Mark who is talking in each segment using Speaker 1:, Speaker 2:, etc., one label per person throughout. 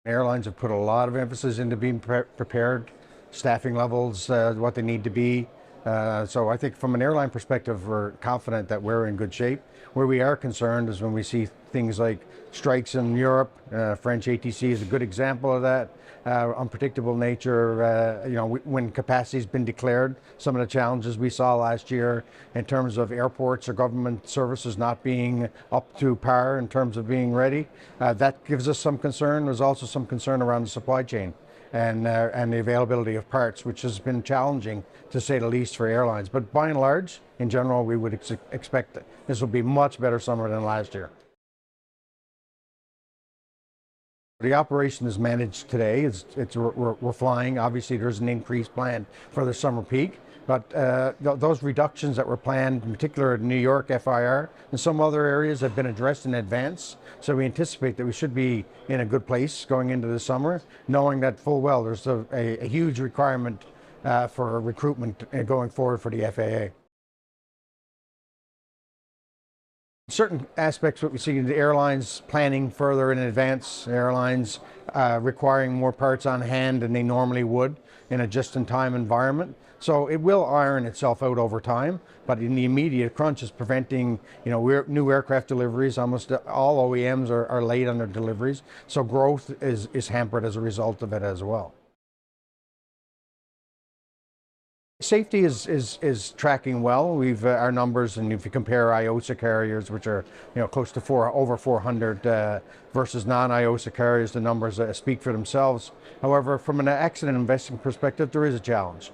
Speaker 1: Airlines have put a lot of emphasis into being prepared, staffing levels, what they need to be. So I think from an airline perspective, we're confident that we're in good shape. Where we are concerned is when we see things like strikes in Europe. French ATC is a good example of that. Unpredictable nature, when capacity has been declared, some of the challenges we saw last year in terms of airports or government services not being up to par in terms of being ready, that gives us some concern. There's also some concern around the supply chain and the availability of parts, which has been challenging to say the least for airlines. But by and large, in general, we would expect that this will be much better summer than last year. The operation is managed today. We're flying. Obviously, there's an increase planned for the summer peak, but those reductions that were planned, in particular at New York FIR and some other areas, have been addressed in advance. So we anticipate that we should be in a good place going into the summer, knowing that full well there's a huge requirement for recruitment going forward for the FAA. Certain aspects, what we see in the airlines planning further in advance, airlines requiring more parts on hand than they normally would in a just-in-time environment. So it will iron itself out over time, but in the immediate crunch is preventing, new aircraft deliveries. Almost all OEMs are late on their deliveries, so growth is hampered as a result of it as well. Safety is tracking well. We've our numbers, and if you compare IATA carriers, which are close to over 400 versus non-IATA carriers, the numbers speak for themselves. However, from an accident investing perspective, there is a challenge.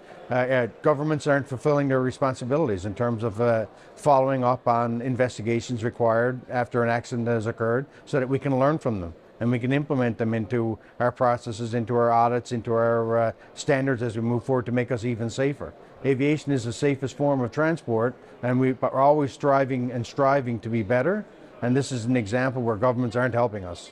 Speaker 1: Governments aren't fulfilling their responsibilities in terms of following up on investigations required after an accident has occurred, so that we can learn from them and we can implement them into our processes, into our audits, into our standards as we move forward to make us even safer. Aviation is the safest form of transport, and we're always striving to be better, and this is an example where governments aren't helping us.